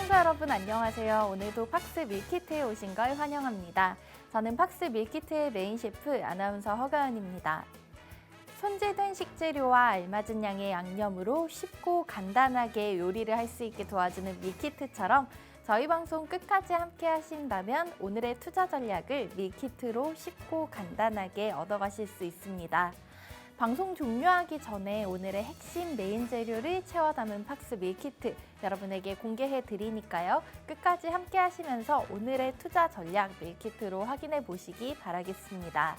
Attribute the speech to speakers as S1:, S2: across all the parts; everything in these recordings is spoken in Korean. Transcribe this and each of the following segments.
S1: 시청자 여러분 안녕하세요. 오늘도 팍스 밀키트에 오신 걸 환영합니다. 저는 팍스 밀키트의 메인 셰프 아나운서 허가연입니다. 손질된 식재료와 알맞은 양의 양념으로 쉽고 간단하게 요리를 할 수 있게 도와주는 밀키트처럼 저희 방송 끝까지 함께 하신다면 오늘의 투자 전략을 밀키트로 쉽고 간단하게 얻어가실 수 있습니다. 방송 종료하기 전에 오늘의 핵심 메인 재료를 채워 담은 팍스 밀키트 여러분에게 공개해 드리니까요. 끝까지 함께 하시면서 오늘의 투자 전략 밀키트로 확인해 보시기 바라겠습니다.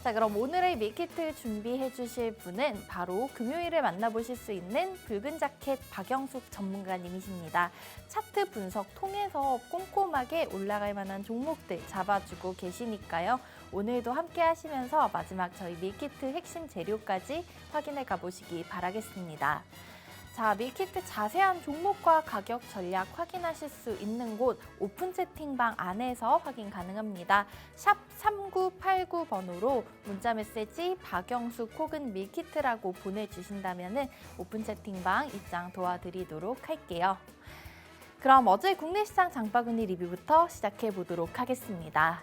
S1: 자, 그럼 오늘의 밀키트 준비해 주실 분은 바로 금요일에 만나보실 수 있는 붉은 자켓 박영숙 전문가님이십니다. 차트 분석 통해서 꼼꼼하게 올라갈 만한 종목들 잡아주고 계시니까요. 오늘도 함께 하시면서 마지막 저희 밀키트 핵심 재료까지 확인해 가보시기 바라겠습니다. 자, 밀키트 자세한 종목과 가격 전략 확인하실 수 있는 곳 오픈 채팅방 안에서 확인 가능합니다. 샵 3989번으로 문자 메시지 박영숙 혹은 밀키트라고 보내주신다면 오픈 채팅방 입장 도와드리도록 할게요. 그럼 어제 국내 시장 장바구니 리뷰부터 시작해 보도록 하겠습니다.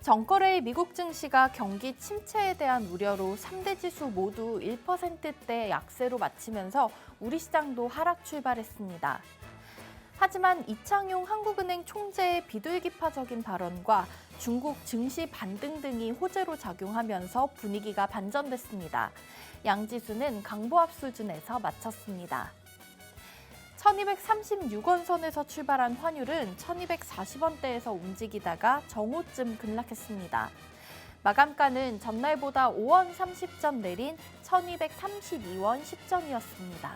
S1: 정거래일 미국 증시가 경기 침체에 대한 우려로 3대 지수 모두 1%대 약세로 마치면서 우리 시장도 하락 출발했습니다. 하지만 이창용 한국은행 총재의 비둘기파적인 발언과 중국 증시 반등 등이 호재로 작용하면서 분위기가 반전됐습니다. 양지수는 강보합 수준에서 마쳤습니다. 1236원 선에서 출발한 환율은 1240원대에서 움직이다가 정오쯤 급락했습니다. 마감가는 전날보다 5원 30전 내린 1232원 10전이었습니다.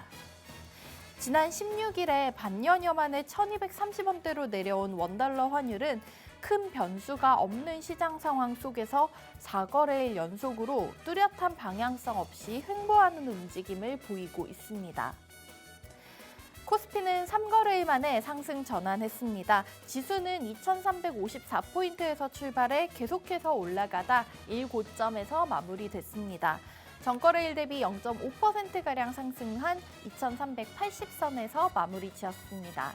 S1: 지난 16일에 반년여 만에 1230원대로 내려온 원달러 환율은 큰 변수가 없는 시장 상황 속에서 4거래일 연속으로 뚜렷한 방향성 없이 횡보하는 움직임을 보이고 있습니다. 코스피는 3거래일 만에 상승 전환했습니다. 지수는 2354포인트에서 출발해 계속해서 올라가다 1고점에서 마무리됐습니다. 전거래일 대비 0.5%가량 상승한 2380선에서 마무리 지었습니다.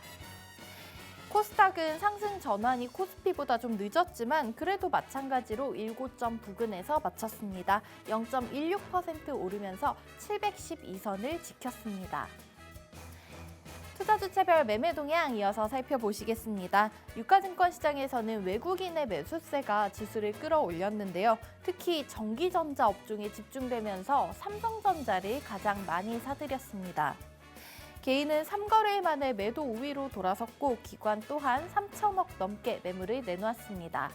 S1: 코스닥은 상승 전환이 코스피보다 좀 늦었지만 그래도 마찬가지로 1고점 부근에서 마쳤습니다. 0.16% 오르면서 712선을 지켰습니다. 투자 주체별 매매 동향 이어서 살펴보시겠습니다. 유가증권 시장에서는 외국인의 매수세가 지수를 끌어올렸는데요. 특히 전기전자 업종에 집중되면서 삼성전자를 가장 많이 사들였습니다. 개인은 3거래일 만에 매도 우위로 돌아섰고 기관 또한 3천억 넘게 매물을 내놓았습니다.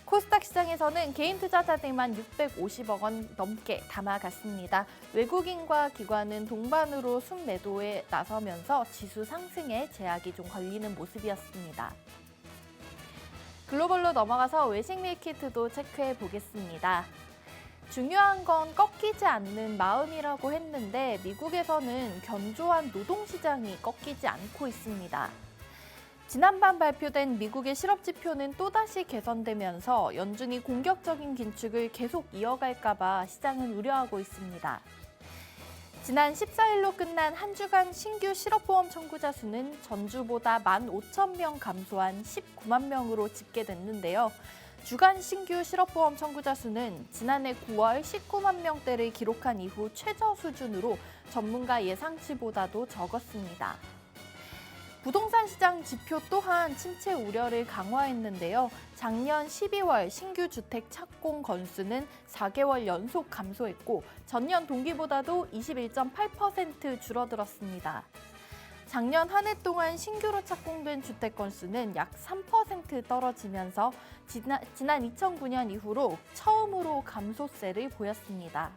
S1: 코스닥 시장에서는 개인 투자자들만 650억 원 넘게 담아갔습니다. 외국인과 기관은 동반으로 순매도에 나서면서 지수 상승에 제약이 좀 걸리는 모습이었습니다. 글로벌로 넘어가서 외식 밀키트도 체크해 보겠습니다. 중요한 건 꺾이지 않는 마음이라고 했는데 미국에서는 견조한 노동시장이 꺾이지 않고 있습니다. 지난밤 발표된 미국의 실업지표는 또다시 개선되면서 연준이 공격적인 긴축을 계속 이어갈까 봐 시장은 우려하고 있습니다. 지난 14일로 끝난 한 주간 신규 실업보험 청구자 수는 전주보다 15,000명 감소한 19만 명으로 집계됐는데요. 주간 신규 실업보험 청구자 수는 지난해 9월 19만 명대를 기록한 이후 최저 수준으로 전문가 예상치보다도 적었습니다. 부동산 시장 지표 또한 침체 우려를 강화했는데요. 작년 12월 신규 주택 착공 건수는 4개월 연속 감소했고 전년 동기보다도 21.8% 줄어들었습니다. 작년 한 해 동안 신규로 착공된 주택 건수는 약 3% 떨어지면서 지난 2009년 이후로 처음으로 감소세를 보였습니다.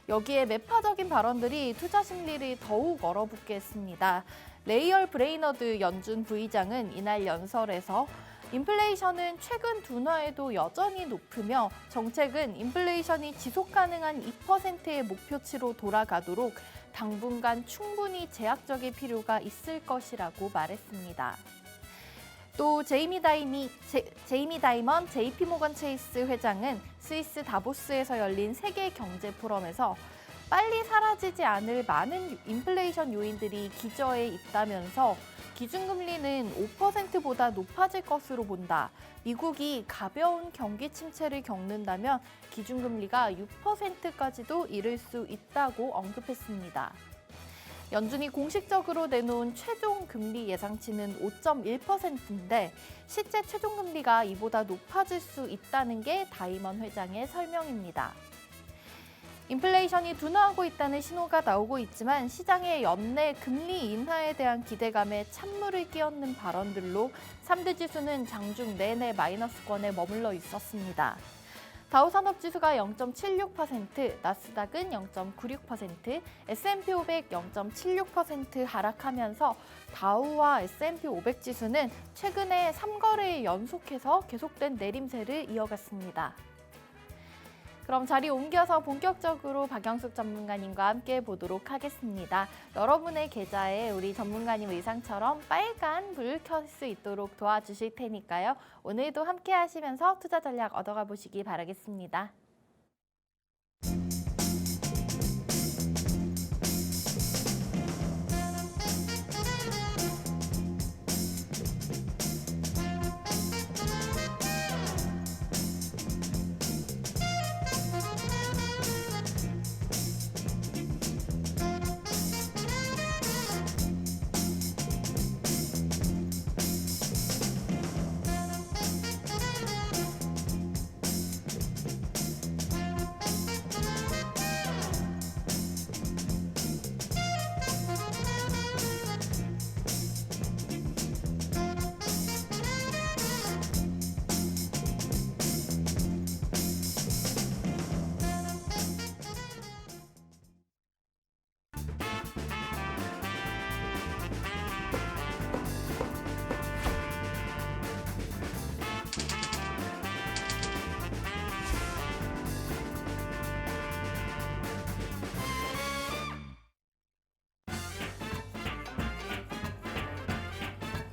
S1: 여기에 매파적인 발언들이 투자 심리를 더욱 얼어붙게 했습니다. 레이얼 브레이너드 연준 부의장은 이날 연설에서 인플레이션은 최근 둔화에도 여전히 높으며 정책은 인플레이션이 지속 가능한 2%의 목표치로 돌아가도록 당분간 충분히 제약적일 필요가 있을 것이라고 말했습니다. 또 제이미 다이먼 JP모건 체이스 회장은 스위스 다보스에서 열린 세계 경제 포럼에서 빨리 사라지지 않을 많은 인플레이션 요인들이 기저에 있다면서 기준금리는 5%보다 높아질 것으로 본다. 미국이 가벼운 경기 침체를 겪는다면 기준금리가 6%까지도 이를 수 있다고 언급했습니다. 연준이 공식적으로 내놓은 최종 금리 예상치는 5.1%인데 실제 최종 금리가 이보다 높아질 수 있다는 게 다이먼 회장의 설명입니다. 인플레이션이 둔화하고 있다는 신호가 나오고 있지만 시장의 연내 금리 인하에 대한 기대감에 찬물을 끼얹는 발언들로 3대 지수는 장중 내내 마이너스권에 머물러 있었습니다. 다우산업지수가 0.76%, 나스닥은 0.96%, S&P 500 0.76% 하락하면서 다우와 S&P 500 지수는 최근에 3거래일 연속해서 계속된 내림세를 이어갔습니다. 그럼 자리 옮겨서 본격적으로 박영숙 전문가님과 함께 보도록 하겠습니다. 여러분의 계좌에 우리 전문가님 의상처럼 빨간 불 켤 수 있도록 도와주실 테니까요. 오늘도 함께 하시면서 투자 전략 얻어가 보시기 바라겠습니다.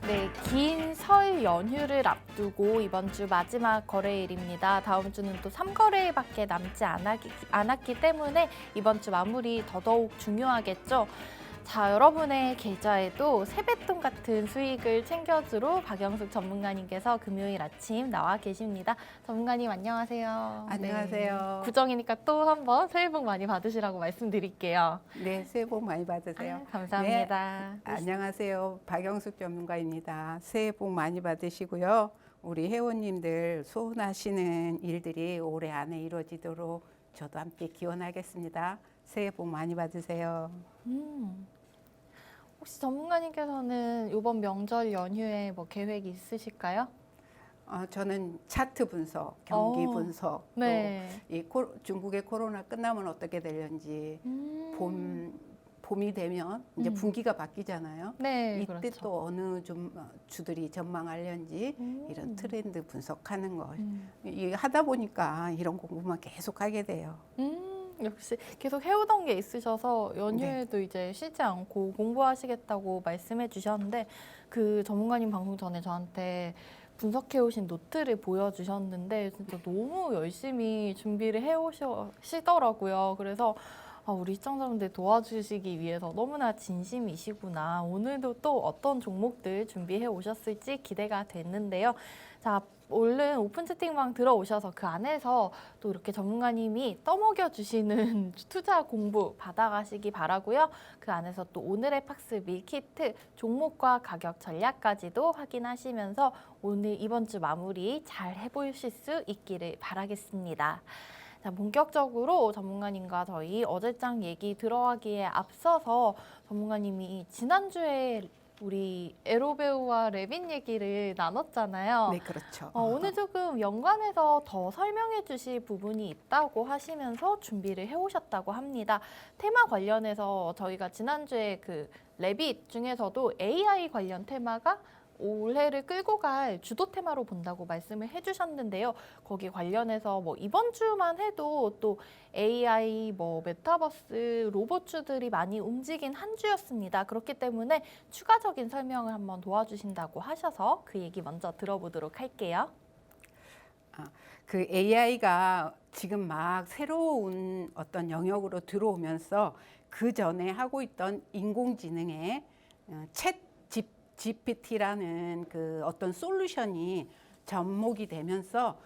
S1: 네, 긴 설 연휴를 앞두고 이번 주 마지막 거래일입니다. 다음 주는 또 3거래일밖에 남지 않았기 때문에 이번 주 마무리 더더욱 중요하겠죠. 자, 여러분의 계좌에도 세뱃돈 같은 수익을 챙겨주러 박영숙 전문가님께서 금요일 아침 나와 계십니다. 전문가님 안녕하세요.
S2: 안녕하세요.
S1: 네, 구정이니까 또 한번 새해 복 많이 받으시라고 말씀드릴게요.
S2: 네, 새해 복 많이 받으세요.
S1: 감사합니다.
S2: 네, 안녕하세요. 박영숙 전문가입니다. 새해 복 많이 받으시고요. 우리 회원님들 소원하시는 일들이 올해 안에 이루어지도록 저도 함께 기원하겠습니다. 새해 복 많이 받으세요.
S1: 혹시 전문가님께서는 이번 명절 연휴에 뭐 계획이 있으실까요?
S2: 저는 차트 분석, 경기 분석,
S1: 네.
S2: 또 이 중국의 코로나 끝나면 어떻게 되는지, 봄이 되면 이제 분기가 바뀌잖아요.
S1: 네,
S2: 이때
S1: 그렇죠.
S2: 또 어느 주들이 전망하려는지 이런 트렌드 분석하는 거 하다 보니까 이런 공부만 계속 하게 돼요.
S1: 역시 계속 해오던 게 있으셔서 연휴에도
S2: 네.
S1: 이제 쉬지 않고 공부하시겠다고 말씀해 주셨는데 그 전문가님 방송 전에 저한테 분석해 오신 노트를 보여주셨는데 진짜 너무 열심히 준비를 해 오시더라고요. 그래서 우리 시청자분들 도와주시기 위해서 너무나 진심이시구나. 오늘도 또 어떤 종목들 준비해 오셨을지 기대가 됐는데요. 자, 얼른 오픈 채팅방 들어오셔서 그 안에서 또 이렇게 전문가님이 떠먹여 주시는 투자 공부 받아가시기 바라고요. 그 안에서 또 오늘의 팍스 밀키트 종목과 가격 전략까지도 확인하시면서 오늘 이번 주 마무리 잘 해보실 수 있기를 바라겠습니다. 자, 본격적으로 전문가님과 저희 어제장 얘기 들어가기에 앞서서 전문가님이 지난주에 우리 에로배우와 레빈 얘기를 나눴잖아요.
S2: 네, 그렇죠.
S1: 오늘 조금 연관해서 더 설명해 주실 부분이 있다고 하시면서 준비를 해오셨다고 합니다. 테마 관련해서 저희가 지난주에 그 레빗 중에서도 AI 관련 테마가 올해를 끌고 갈 주도 테마로 본다고 말씀을 해주셨는데요. 거기 관련해서 뭐 이번 주만 해도 또 AI, 뭐 메타버스, 로봇주들이 많이 움직인 한 주였습니다. 그렇기 때문에 추가적인 설명을 한번 도와주신다고 하셔서 그 얘기 먼저 들어보도록 할게요.
S2: 그 AI가 지금 막 새로운 어떤 영역으로 들어오면서 그 전에 하고 있던 인공지능의 챗 GPT라는 그 어떤 솔루션이 접목이 되면서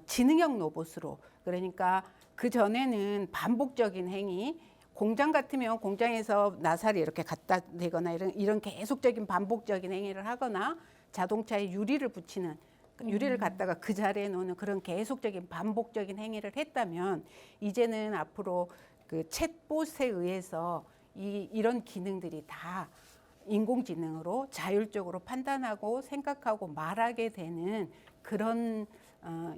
S2: 지능형 로봇으로, 그러니까 그 전에는 반복적인 행위, 공장 같으면 공장에서 나사를 이렇게 갖다 대거나 이런 계속적인 반복적인 행위를 하거나 자동차에 유리를 붙이는, 유리를 갖다가 그 자리에 놓는 그런 계속적인 반복적인 행위를 했다면, 이제는 앞으로 그 챗봇에 의해서 이런 기능들이 다 인공지능으로 자율적으로 판단하고 생각하고 말하게 되는 그런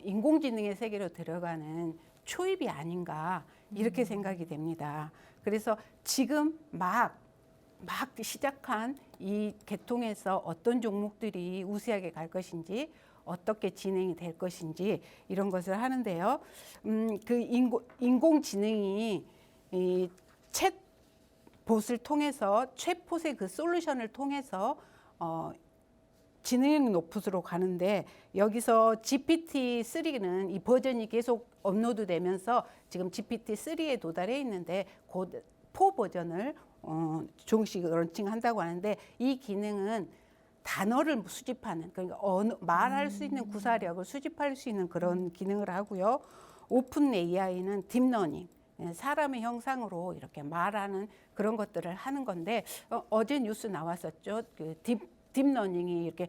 S2: 인공지능의 세계로 들어가는 초입이 아닌가, 이렇게 생각이 됩니다. 그래서 지금 막 시작한 이 계통에서 어떤 종목들이 우세하게 갈 것인지, 어떻게 진행이 될 것인지, 이런 것을 하는데요. 그 인공지능이 이 챗봇을 통해서, 챗봇의 그 솔루션을 통해서 지능 로봇으로 가는데, 여기서 GPT-3는 이 버전이 계속 업로드 되면서 지금 GPT-3에 도달해 있는데, 곧 4 버전을 정식 런칭한다고 하는데, 이 기능은 단어를 수집하는, 그러니까 말할 수 있는 구사력을 수집할 수 있는 그런 기능을 하고요. 오픈 AI는 딥러닝, 사람의 형상으로 이렇게 말하는 그런 것들을 하는 건데, 어제 뉴스 나왔었죠. 그 딥러닝이 이렇게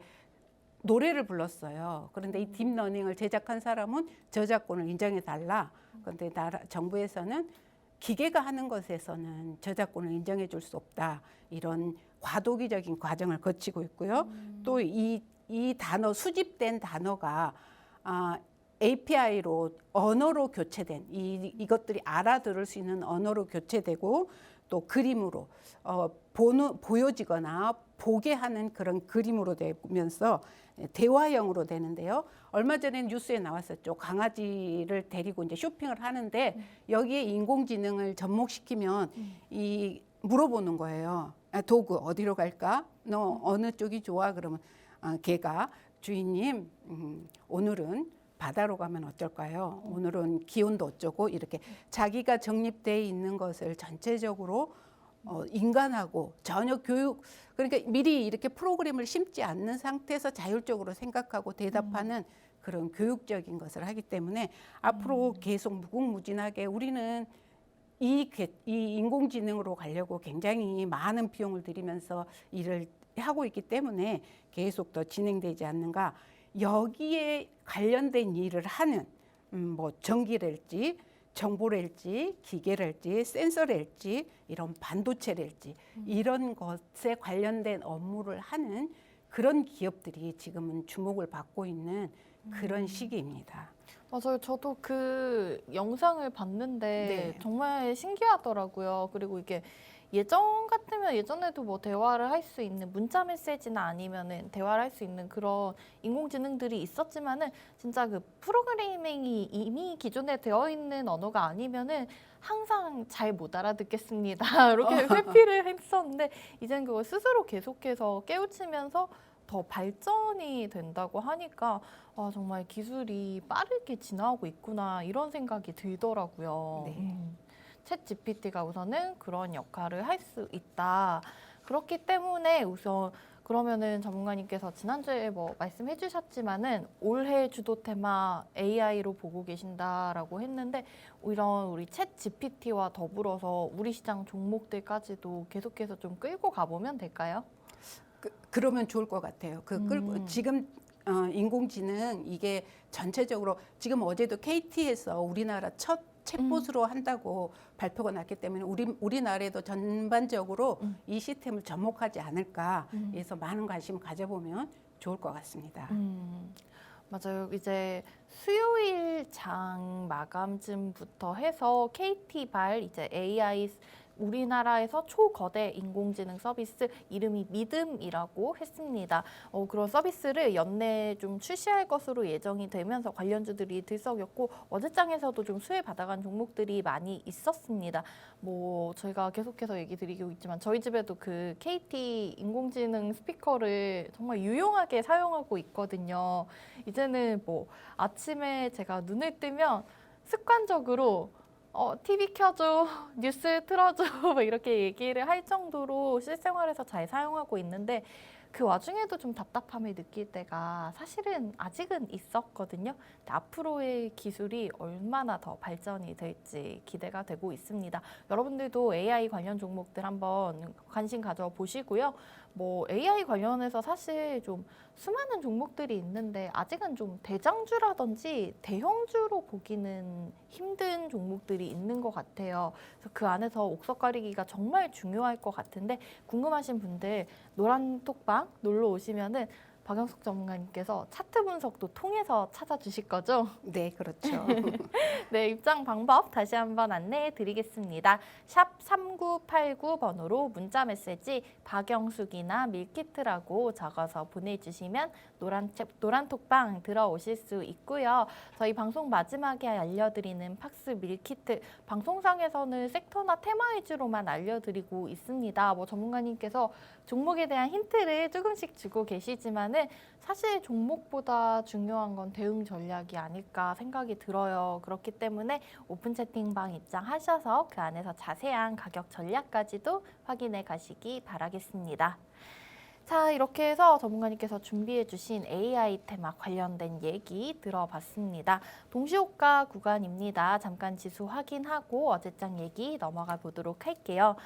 S2: 노래를 불렀어요. 그런데 이 딥러닝을 제작한 사람은 저작권을 인정해 달라. 그런데 정부에서는 기계가 하는 것에서는 저작권을 인정해 줄 수 없다, 이런 과도기적인 과정을 거치고 있고요. 또 이 단어, 수집된 단어가 API로 언어로 교체된, 이것들이 알아들을 수 있는 언어로 교체되고, 또 그림으로 보여지거나 보게 하는 그런 그림으로 되면서 대화형으로 되는데요. 얼마 전에 뉴스에 나왔었죠. 강아지를 데리고 이제 쇼핑을 하는데 여기에 인공지능을 접목시키면 물어보는 거예요. 도구 어디로 갈까? 너 어느 쪽이 좋아? 그러면 걔가, 주인님, 오늘은 바다로 가면 어떨까요? 오늘은 기온도 어쩌고, 이렇게 자기가 정립되어 있는 것을 전체적으로 인간하고 전혀 교육, 그러니까 미리 이렇게 프로그램을 심지 않는 상태에서 자율적으로 생각하고 대답하는 그런 교육적인 것을 하기 때문에 앞으로 계속 무궁무진하게 우리는 이 인공지능으로 가려고 굉장히 많은 비용을 들이면서 일을 하고 있기 때문에 계속 더 진행되지 않는가. 여기에 관련된 일을 하는 뭐 전기랄지 정보랄지 기계랄지 센서랄지 이런 반도체랄지 이런 것에 관련된 업무를 하는 그런 기업들이 지금은 주목을 받고 있는 그런 시기입니다.
S1: 맞아요. 저도 그 영상을 봤는데 정말 신기하더라고요. 그리고 이게 예전 같으면 예전에도 뭐 대화를 할 수 있는 문자 메시지나 아니면은 대화를 할 수 있는 그런 인공지능들이 있었지만은 진짜 그 프로그래밍이 이미 기존에 되어 있는 언어가 아니면은 항상 잘 못 알아듣겠습니다. 이렇게 회피를 했었는데 이제는 그걸 스스로 계속해서 깨우치면서 더 발전이 된다고 하니까 정말 기술이 빠르게 진화하고 있구나 이런 생각이 들더라고요. 챗 GPT가 우선은 그런 역할을 할 수 있다. 그렇기 때문에 우선 그러면은 전문가님께서 지난주에 뭐 말씀해 주셨지만은 올해 주도 테마 AI로 보고 계신다라고 했는데 이런 우리 챗 GPT와 더불어서 우리 시장 종목들까지도 계속해서 좀 끌고 가보면 될까요?
S2: 그러면 좋을 것 같아요. 지금 인공지능 이게 전체적으로 지금 어제도 KT에서 우리나라 첫 챗봇으로 한다고 발표가 났기 때문에 우리나라에도 전반적으로 이 시스템을 접목하지 않을까 해서 많은 관심 가져보면 좋을 것 같습니다.
S1: 맞아요. 이제 수요일 장 마감쯤부터 해서 KT발 이제 AI 우리나라에서 초거대 인공지능 서비스 이름이 믿음이라고 했습니다. 그런 서비스를 연내에 좀 출시할 것으로 예정이 되면서 관련주들이 들썩였고 어제장에서도 좀 수혜 받아간 종목들이 많이 있었습니다. 뭐 저희가 계속해서 얘기 드리고 있지만 저희 집에도 그 KT 인공지능 스피커를 정말 유용하게 사용하고 있거든요. 이제는 뭐 아침에 제가 눈을 뜨면 습관적으로 TV 켜줘, 뉴스 틀어줘, 뭐 이렇게 얘기를 할 정도로 실생활에서 잘 사용하고 있는데 그 와중에도 좀 답답함을 느낄 때가 사실은 아직은 있었거든요. 근데 앞으로의 기술이 얼마나 더 발전이 될지 기대가 되고 있습니다. 여러분들도 AI 관련 종목들 한번 관심 가져보시고요. 뭐 AI 관련해서 사실 좀 수많은 종목들이 있는데 아직은 좀 대장주라든지 대형주로 보기는 힘든 종목들이 있는 것 같아요. 그래서 그 안에서 옥석 가리기가 정말 중요할 것 같은데 궁금하신 분들 노란톡방 놀러 오시면은 박영숙 전문가님께서 차트 분석도 통해서 찾아주실 거죠?
S2: 네, 그렇죠.
S1: 네, 입장 방법 다시 한번 안내해 드리겠습니다. 샵 3989번으로 문자 메시지 박영숙이나 밀키트라고 적어서 보내주시면 노란 톡방 들어오실 수 있고요. 저희 방송 마지막에 알려드리는 팍스 밀키트 방송상에서는 섹터나 테마 위주로만 알려드리고 있습니다. 뭐 전문가님께서 종목에 대한 힌트를 조금씩 주고 계시지만은 사실 종목보다 중요한 건 대응 전략이 아닐까 생각이 들어요. 그렇기 때문에 오픈 채팅방 입장하셔서 그 안에서 자세한 가격 전략까지도 확인해 가시기 바라겠습니다. 자, 이렇게 해서 전문가님께서 준비해 주신 AI 테마 관련된 얘기 들어봤습니다. 동시호가 구간입니다. 잠깐 지수 확인하고 어제장 얘기 넘어가 보도록 할게요.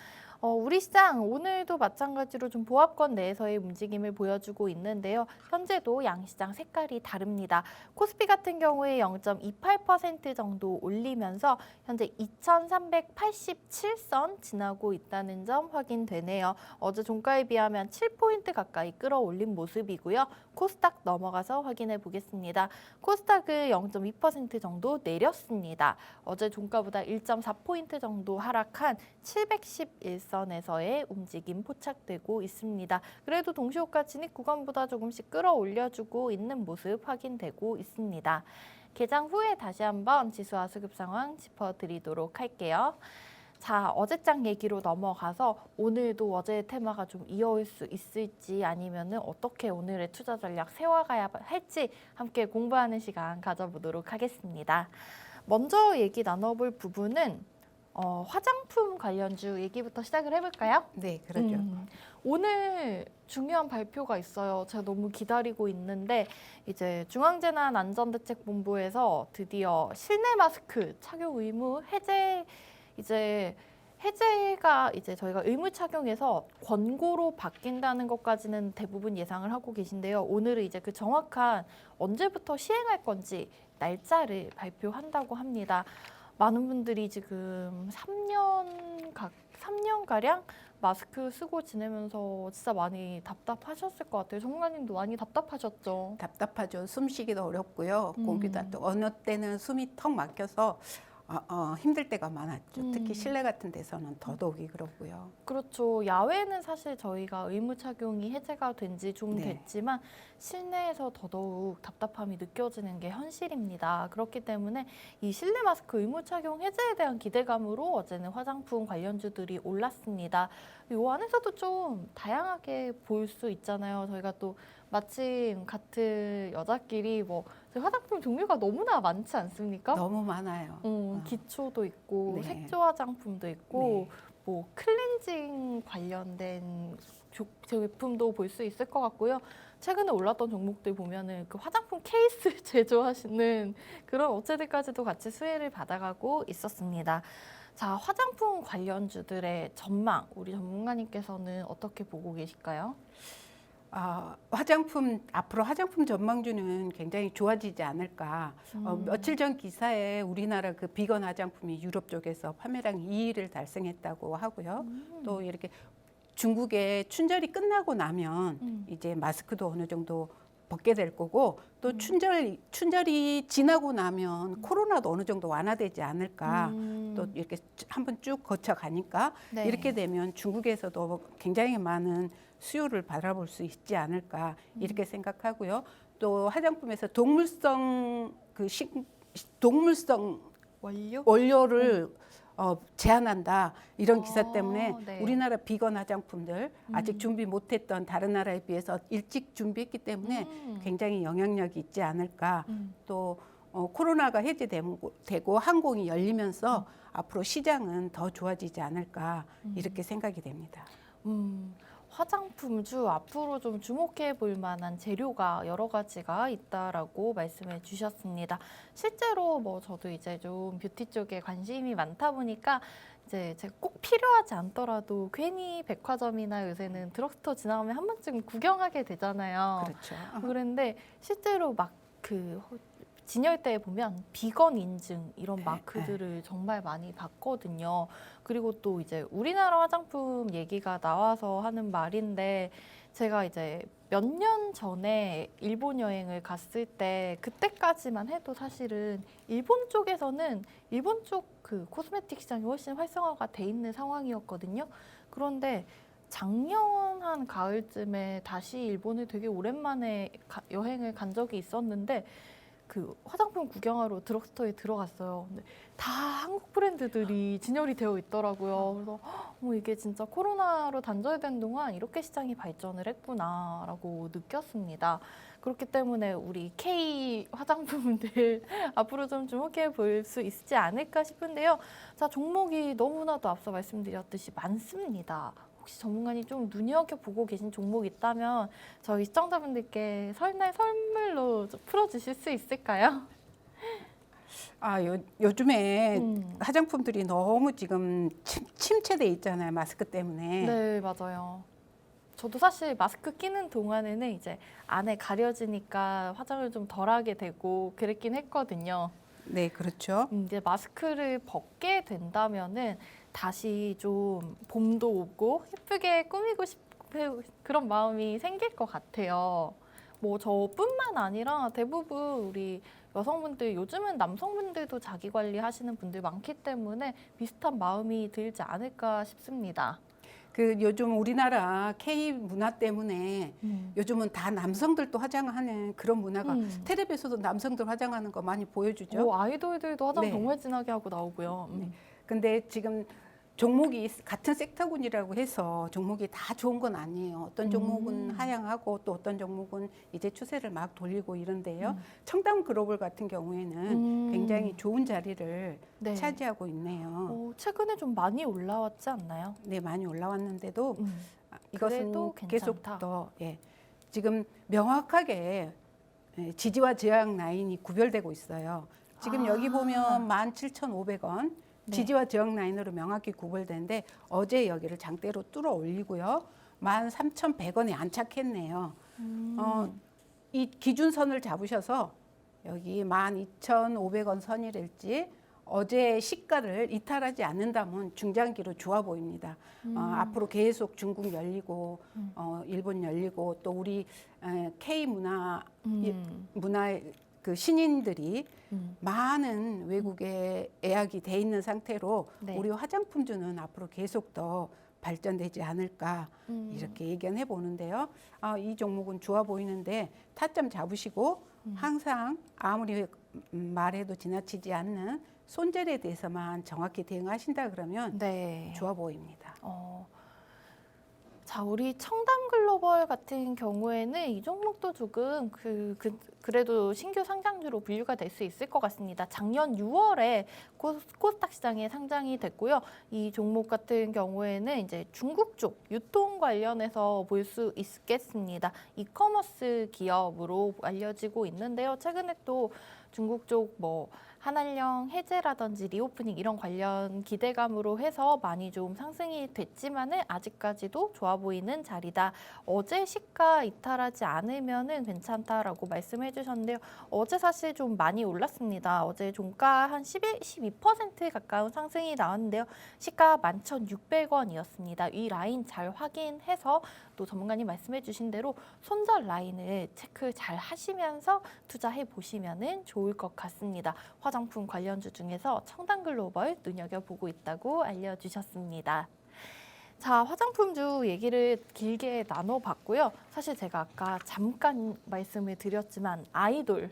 S1: 우리 시장 오늘도 마찬가지로 좀 보합권 내에서의 움직임을 보여주고 있는데요. 현재도 양시장 색깔이 다릅니다. 코스피 같은 경우에 0.28% 정도 올리면서 현재 2387선 지나고 있다는 점 확인되네요. 어제 종가에 비하면 7포인트 가까이 끌어올린 모습이고요. 코스닥 넘어가서 확인해 보겠습니다. 코스닥은 0.2% 정도 내렸습니다. 어제 종가보다 1.4포인트 정도 하락한 711선에서의 움직임 포착되고 있습니다. 그래도 동시호가 진입 구간보다 조금씩 끌어올려주고 있는 모습 확인되고 있습니다. 개장 후에 다시 한번 지수와 수급 상황 짚어드리도록 할게요. 자, 어제장 얘기로 넘어가서 오늘도 어제의 테마가 좀 이어올 수 있을지 아니면은 어떻게 오늘의 투자 전략 세워가야 할지 함께 공부하는 시간 가져보도록 하겠습니다. 먼저 얘기 나눠볼 부분은 화장품 관련주 얘기부터 시작을 해볼까요?
S2: 네, 그렇죠.
S1: 오늘 중요한 발표가 있어요. 제가 너무 기다리고 있는데 이제 중앙재난안전대책본부에서 드디어 실내 마스크 착용 의무 해제가 이제 저희가 의무 착용에서 권고로 바뀐다는 것까지는 대부분 예상을 하고 계신데요. 오늘은 이제 그 정확한 언제부터 시행할 건지 날짜를 발표한다고 합니다. 많은 분들이 지금 3년가량 마스크 쓰고 지내면서 진짜 많이 답답하셨을 것 같아요. 전문가님도 많이 답답하셨죠?
S2: 답답하죠. 숨쉬기도 어렵고요. 공기도 또 어느 때는 숨이 턱 막혀서 힘들 때가 많았죠. 특히 실내 같은 데서는 더더욱이 그렇고요.
S1: 그렇죠. 야외는 사실 저희가 의무 착용이 해제가 된 지 좀
S2: 네.
S1: 됐지만 실내에서 더더욱 답답함이 느껴지는 게 현실입니다. 그렇기 때문에 이 실내 마스크 의무 착용 해제에 대한 기대감으로 어제는 화장품 관련주들이 올랐습니다. 이 안에서도 좀 다양하게 볼 수 있잖아요. 저희가 또 마침 같은 여자끼리 뭐 화장품 종류가 너무나 많지 않습니까?
S2: 너무 많아요.
S1: 기초도 있고
S2: 네.
S1: 색조 화장품도 있고
S2: 네.
S1: 뭐 클렌징 관련된 제품도 볼 수 있을 것 같고요. 최근에 올랐던 종목들 보면은 그 화장품 케이스 제조하시는 그런 업체들까지도 같이 수혜를 받아가고 있었습니다. 자, 화장품 관련주들의 전망, 우리 전문가님께서는 어떻게 보고 계실까요?
S2: 앞으로 화장품 전망주는 굉장히 좋아지지 않을까. 며칠 전 기사에 우리나라 그 비건 화장품이 유럽 쪽에서 판매량 2위를 달성했다고 하고요. 또 이렇게 중국의 춘절이 끝나고 나면 이제 마스크도 어느 정도 벗게 될 거고 또 춘절이 지나고 나면 코로나도 어느 정도 완화되지 않을까 또 이렇게 한번 쭉 거쳐 가니까
S1: 네.
S2: 이렇게 되면 중국에서도 굉장히 많은 수요를 바라볼 수 있지 않을까 이렇게 생각하고요. 또 화장품에서 동물성 원료를 제한한다 이런 기사 때문에
S1: 네.
S2: 우리나라 비건 화장품들 아직 준비 못했던 다른 나라에 비해서 일찍 준비했기 때문에 굉장히 영향력이 있지 않을까. 또 코로나가 해제되고 항공이 열리면서 앞으로 시장은 더 좋아지지 않을까 이렇게 생각이 됩니다.
S1: 화장품주 앞으로 좀 주목해 볼 만한 재료가 여러 가지가 있다라고 말씀해 주셨습니다. 실제로 뭐 저도 이제 좀 뷰티 쪽에 관심이 많다 보니까 이제 제가 꼭 필요하지 않더라도 괜히 백화점이나 요새는 드럭스토어 지나가면 한 번쯤 구경하게 되잖아요.
S2: 그렇죠.
S1: 그런데 실제로 막 그 진열대에 보면 비건 인증 이런 마크들을 정말 많이 봤거든요. 그리고 또 이제 우리나라 화장품 얘기가 나와서 하는 말인데 제가 이제 몇 년 전에 일본 여행을 갔을 때 그때까지만 해도 사실은 일본 쪽에서는 일본 쪽 그 코스메틱 시장이 훨씬 활성화가 돼 있는 상황이었거든요. 그런데 작년 한 가을쯤에 다시 일본을 되게 오랜만에 여행을 간 적이 있었는데 그 화장품 구경하러 드럭스토어에 들어갔어요. 근데 다 한국 브랜드들이 진열이 되어 있더라고요. 그래서 이게 진짜 코로나로 단절된 동안 이렇게 시장이 발전을 했구나라고 느꼈습니다. 그렇기 때문에 우리 K 화장품들 앞으로 좀 주목해 볼 수 있지 않을까 싶은데요. 자, 종목이 너무나도 앞서 말씀드렸듯이 많습니다. 혹시 전문가님 좀 눈여겨보고 계신 종목 있다면 저희 시청자분들께 설날 선물로 좀 풀어주실 수 있을까요?
S2: 요즘에 화장품들이 너무 지금 침체돼 있잖아요. 마스크 때문에.
S1: 네, 맞아요. 저도 사실 마스크 끼는 동안에는 이제 안에 가려지니까 화장을 좀 덜하게 되고 그랬긴 했거든요.
S2: 네, 그렇죠.
S1: 이제 마스크를 벗게 된다면은 다시 좀 봄도 오고 예쁘게 꾸미고 싶은 그런 마음이 생길 것 같아요. 뭐 저뿐만 아니라 대부분 우리 여성분들, 요즘은 남성분들도 자기 관리하시는 분들 많기 때문에 비슷한 마음이 들지 않을까 싶습니다.
S2: 요즘 우리나라 K 문화 때문에 요즘은 다 남성들도 화장하는 그런 문화가 텔레비에서도 남성들 화장하는 거 많이 보여주죠.
S1: 아이돌들도 화장
S2: 네.
S1: 정말 진하게 하고 나오고요.
S2: 네. 근데 지금 종목이 같은 섹터군이라고 해서 종목이 다 좋은 건 아니에요. 어떤 종목은 하향하고 또 어떤 종목은 이제 추세를 막 돌리고 이런데요. 청담 글로벌 같은 경우에는 굉장히 좋은 자리를
S1: 네.
S2: 차지하고 있네요.
S1: 최근에 좀 많이 올라왔지 않나요?
S2: 네, 많이 올라왔는데도 이것은
S1: 그래도
S2: 계속
S1: 괜찮다.
S2: 더 지금 명확하게 지지와 저항 라인이 구별되고 있어요. 지금 여기 보면 17,500원
S1: 네.
S2: 지지와 저항 라인으로 명확히 구별되는데 어제 여기를 장대로 뚫어 올리고요. 13,100원에 안착했네요. 이 기준선을 잡으셔서 여기 12,500원 선이랄지 어제 시가를 이탈하지 않는다면 중장기로 좋아 보입니다. 앞으로 계속 중국 열리고 일본 열리고 또 우리 K 문화의 그 신인들이 많은 외국에 예약이 돼 있는 상태로
S1: 네.
S2: 우리 화장품주는 앞으로 계속 더 발전되지 않을까 이렇게 예견해 보는데요. 이 종목은 좋아 보이는데 타점 잡으시고 항상 아무리 말해도 지나치지 않는 손절에 대해서만 정확히 대응하신다 그러면
S1: 네.
S2: 좋아 보입니다.
S1: 자, 우리 청담 글로벌 같은 경우에는 이 종목도 조금 그래도 신규 상장주로 분류가 될 수 있을 것 같습니다. 작년 6월에 코스닥 시장에 상장이 됐고요. 이 종목 같은 경우에는 이제 중국 쪽 유통 관련해서 볼 수 있겠습니다. 이커머스 기업으로 알려지고 있는데요. 최근에 또 중국 쪽 뭐 한알령 해제라든지 리오프닝 이런 관련 기대감으로 해서 많이 좀 상승이 됐지만은 아직까지도 좋아 보이는 자리다. 어제 시가 이탈하지 않으면은 괜찮다라고 말씀해 주셨는데요. 어제 사실 좀 많이 올랐습니다. 어제 종가 한 12% 가까운 상승이 나왔는데요. 시가 11,600원이었습니다. 이 라인 잘 확인해서 또 전문가님 말씀해 주신 대로 손절 라인을 체크 잘 하시면서 투자해 보시면은 좋을 것 같습니다. 화장품 관련주 중에서 청담글로벌 눈여겨보고 있다고 알려주셨습니다. 자, 화장품주 얘기를 길게 나눠봤고요. 사실 제가 아까 잠깐 말씀을 드렸지만 아이돌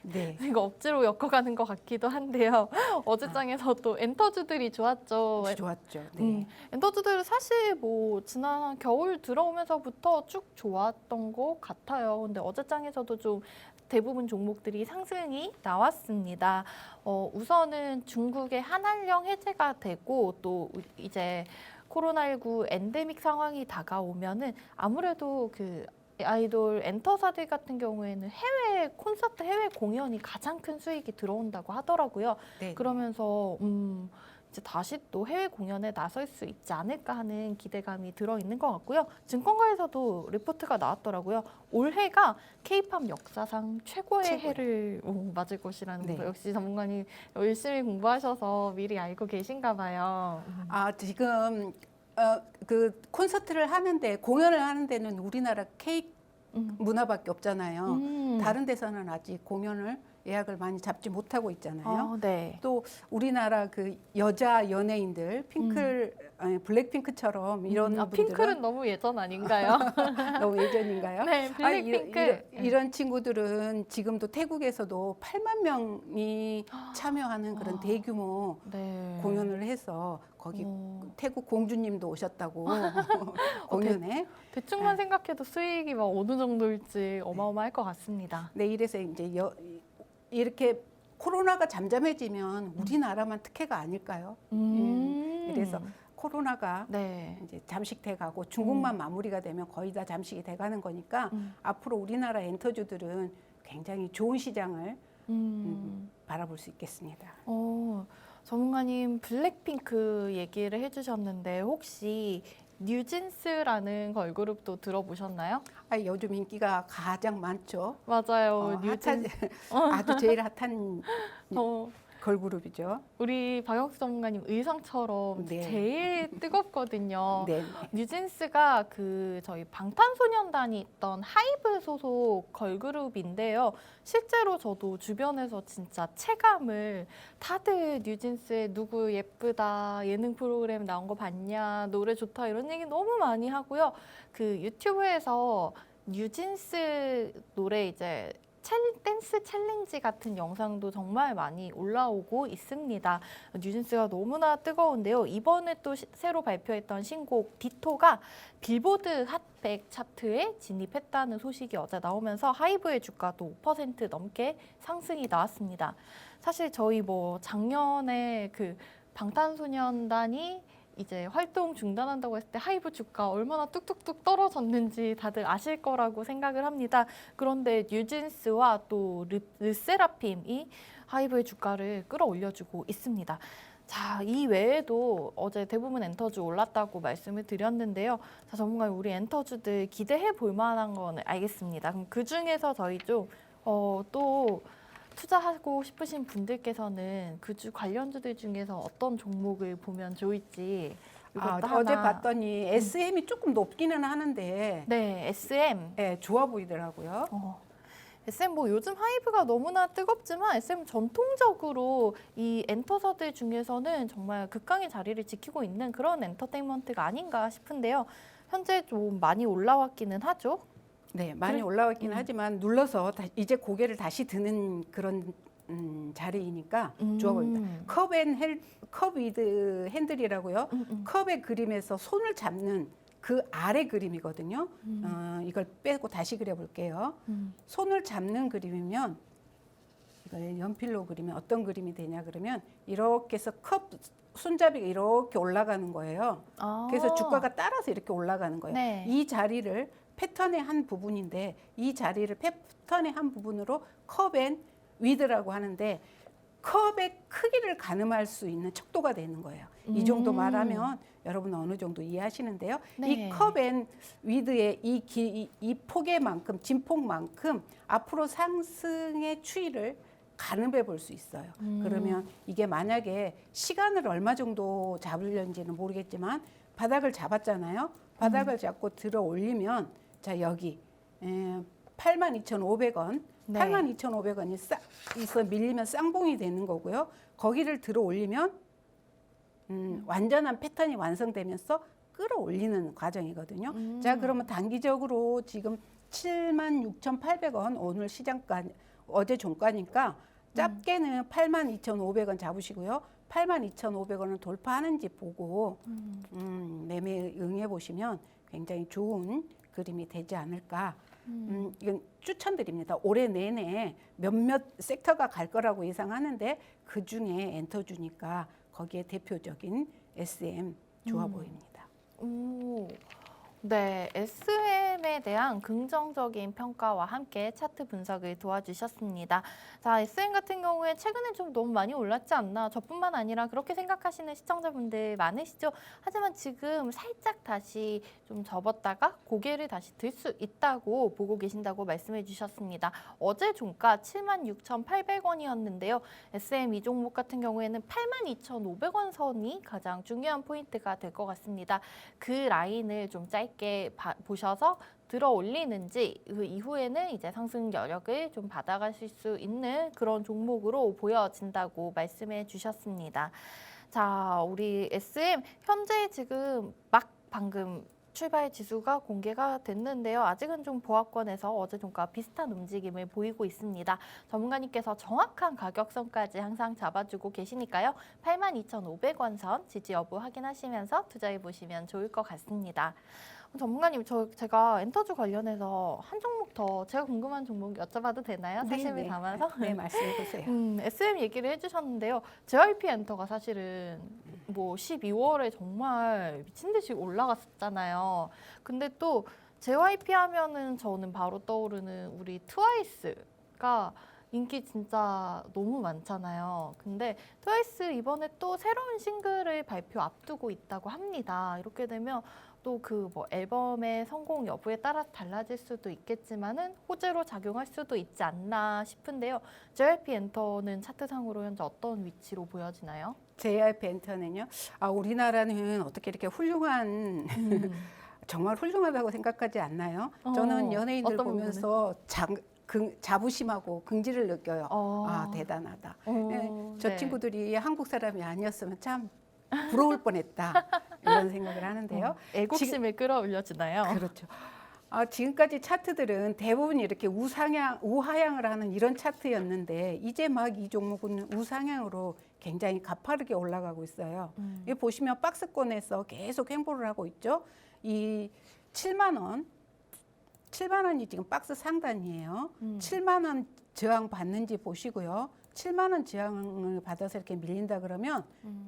S2: 네.
S1: 이거 억지로 엮어가는 것 같기도 한데요. 어제장에서 또 엔터주들이 좋았죠.
S2: 좋았죠. 네.
S1: 엔터주들은 사실 뭐 지난 겨울 들어오면서부터 쭉 좋았던 것 같아요. 근데 어제장에서도 좀 대부분 종목들이 상승이 나왔습니다. 우선은 중국의 한알령 해제가 되고 또 이제 코로나19 엔데믹 상황이 다가오면은 아무래도 그 아이돌 엔터사들 같은 경우에는 해외 콘서트, 해외 공연이 가장 큰 수익이 들어온다고 하더라고요.
S2: 네.
S1: 그러면서 이제 다시 또 해외 공연에 나설 수 있지 않을까 하는 기대감이 들어있는 것 같고요. 증권가에서도 리포트가 나왔더라고요. 올해가 K-팝 역사상 최고의 해를 맞을 것이라는
S2: 네.
S1: 거. 역시 전문가님 열심히 공부하셔서 미리 알고 계신가 봐요.
S2: 아, 지금 그 콘서트를 하는데 공연을 하는 데는 우리나라 K 문화밖에 없잖아요. 다른 데서는 아직 공연을 예약을 많이 잡지 못하고 있잖아요.
S1: 네.
S2: 또 우리나라 그 여자 연예인들 블랙핑크처럼 이런 분들은
S1: 핑클은 너무 예전 아닌가요?
S2: 너무 예전인가요?
S1: 네, 블랙핑크.
S2: 이런 친구들은 지금도 태국에서도 8만 명이 참여하는 그런 대규모
S1: 네.
S2: 공연을 해서 거기 태국 공주님도 오셨다고 공연에.
S1: 대충만 생각해도 수익이 막 어느 정도일지 어마어마할 것 같습니다.
S2: 네, 이래서 이제 이렇게 코로나가 잠잠해지면 우리나라만 특혜가 아닐까요? 그래서 코로나가
S1: 네.
S2: 이제 잠식돼 가고 중국만 마무리가 되면 거의 다 잠식이 돼 가는 거니까 앞으로 우리나라 엔터주들은 굉장히 좋은 시장을 바라볼 수 있겠습니다.
S1: 전문가님 블랙핑크 얘기를 해주셨는데 혹시 뉴진스라는 걸그룹도 들어보셨나요?
S2: 아, 요즘 인기가 가장 많죠.
S1: 맞아요.
S2: 아주 제일 핫한 걸그룹이죠.
S1: 우리 박영수 전문가님 의상처럼
S2: 네.
S1: 제일 뜨겁거든요.
S2: 네.
S1: 뉴진스가 그 저희 방탄소년단이 있던 하이브 소속 걸그룹인데요. 실제로 저도 주변에서 진짜 체감을 다들 뉴진스의 누구 예쁘다, 예능 프로그램 나온 거 봤냐, 노래 좋다 이런 얘기 너무 많이 하고요. 그 유튜브에서 뉴진스 노래 이제 댄스 챌린지 같은 영상도 정말 많이 올라오고 있습니다. 뉴진스가 너무나 뜨거운데요. 이번에 또 새로 발표했던 신곡 디토가 빌보드 핫100 차트에 진입했다는 소식이 어제 나오면서 하이브의 주가도 5% 넘게 상승이 나왔습니다. 사실 저희 뭐 작년에 그 방탄소년단이 이제 활동 중단한다고 했을 때 하이브 주가 얼마나 뚝뚝뚝 떨어졌는지 다들 아실 거라고 생각을 합니다. 그런데 뉴진스와 또 르세라핌이 하이브의 주가를 끌어올려주고 있습니다. 자, 이 외에도 어제 대부분 엔터주 올랐다고 말씀을 드렸는데요. 자, 전문가님 우리 엔터주들 기대해 볼 만한 거는 알겠습니다. 그럼 그 중에서 저희 좀 또 투자하고 싶으신 분들께서는 그 주 관련주들 중에서 어떤 종목을 보면 좋을지
S2: 어제 봤더니 SM이 조금 높기는 하는데
S1: 네, SM.
S2: 네, 좋아 보이더라고요.
S1: SM 뭐 요즘 하이브가 너무나 뜨겁지만 SM 전통적으로 이 엔터사들 중에서는 정말 극강의 자리를 지키고 있는 그런 엔터테인먼트가 아닌가 싶은데요. 현재 좀 많이 올라왔기는 하죠.
S2: 네, 많이 올라왔기는 하지만 눌러서 이제 고개를 다시 드는 그런 자리이니까 좋아 보입니다. 컵 위드 핸들이라고요. 컵의 그림에서 손을 잡는 그 아래 그림이거든요. 이걸 빼고 다시 그려볼게요. 손을 잡는 그림이면 이걸 연필로 그리면 어떤 그림이 되냐 그러면 이렇게 해서 컵 손잡이가 이렇게 올라가는 거예요. 그래서 주가가 따라서 이렇게 올라가는 거예요.
S1: 네.
S2: 이 자리를 패턴의 한 부분인데 이 자리를 패턴의 한 부분으로 컵 앤 위드라고 하는데 컵의 크기를 가늠할 수 있는 척도가 되는 거예요. 이 정도 말하면 여러분 어느 정도 이해하시는데요.
S1: 네.
S2: 이 컵앤 위드의 이 폭의만큼, 진폭만큼 앞으로 상승의 추이를 가늠해 볼 수 있어요. 그러면 이게 만약에 시간을 얼마 정도 잡으려는지는 모르겠지만 바닥을 잡았잖아요. 바닥을 잡고 들어 올리면 자 여기 82,500원,
S1: 네.
S2: 82,500원이 싹 있어 밀리면 쌍봉이 되는 거고요. 거기를 들어 올리면 완전한 패턴이 완성되면서 끌어올리는 과정이거든요. 자, 그러면 단기적으로 지금 76,800원 오늘 시장가 어제 종가니까 짧게는 82,500원 잡으시고요. 82,500원을 돌파하는지 보고 매매에 응해 보시면 굉장히 좋은 그림이 되지 않을까. 이건 추천드립니다. 올해 내내 몇몇 섹터가 갈 거라고 예상하는데 그 중에 엔터주니까 거기에 대표적인 SM 좋아 보입니다.
S1: 오, 네, SM에 대한 긍정적인 평가와 함께 차트 분석을 도와주셨습니다. 자, SM 같은 경우에 최근에 좀 너무 많이 올랐지 않나? 저뿐만 아니라 그렇게 생각하시는 시청자분들 많으시죠? 하지만 지금 살짝 다시 좀 접었다가 고개를 다시 들 수 있다고 보고 계신다고 말씀해 주셨습니다. 어제 종가 76,800원이었는데요. SM 이 종목 같은 경우에는 82,500원 선이 가장 중요한 포인트가 될 것 같습니다. 그 라인을 좀 짧게 보셔서 들어 올리는지 그 이후에는 이제 상승 여력을 좀 받아가실 수 있는 그런 종목으로 보여진다고 말씀해 주셨습니다. 자, 우리 SM 현재 지금 막 방금 출발 지수가 공개가 됐는데요. 아직은 좀 보합권에서 어제 종가 비슷한 움직임을 보이고 있습니다. 전문가님께서 정확한 가격선까지 항상 잡아주고 계시니까요. 82,500원 선 지지 여부 확인하시면서 투자해 보시면 좋을 것 같습니다. 전문가님, 제가 엔터주 관련해서 한 종목 더 제가 궁금한 종목 여쭤봐도 되나요? 사심을 담아서?
S2: 네, 말씀해 보세요.
S1: SM 얘기를 해주셨는데요. JYP 엔터가 사실은 뭐 12월에 정말 미친 듯이 올라갔었잖아요. 근데 또 JYP 하면은 저는 바로 떠오르는 우리 트와이스가 인기 진짜 너무 많잖아요. 근데 트와이스 이번에 또 새로운 싱글을 발표 앞두고 있다고 합니다. 이렇게 되면 또 그 뭐 앨범의 성공 여부에 따라 달라질 수도 있겠지만은 호재로 작용할 수도 있지 않나 싶은데요. JYP 엔터는 차트상으로 현재 어떤 위치로 보여지나요?
S2: JYP 엔터는요. 우리나라는 어떻게 이렇게 훌륭한 정말 훌륭하다고 생각하지 않나요? 저는 연예인들
S1: 어떤
S2: 보면서 자부심하고 긍지를 느껴요. 대단하다. 저
S1: 네.
S2: 친구들이 한국 사람이 아니었으면 참 부러울 뻔했다. 이런 생각을 하는데요.
S1: 애국심을 끌어올려주나요?
S2: 그렇죠. 지금까지 차트들은 대부분 이렇게 우하향을 하는 이런 차트였는데 이제 막 이 종목은 우상향으로 굉장히 가파르게 올라가고 있어요. 여기 보시면 박스권에서 계속 횡보를 하고 있죠. 이 7만 원이 지금 박스 상단이에요. 7만 원 저항 받는지 보시고요. 7만 원 저항을 받아서 이렇게 밀린다 그러면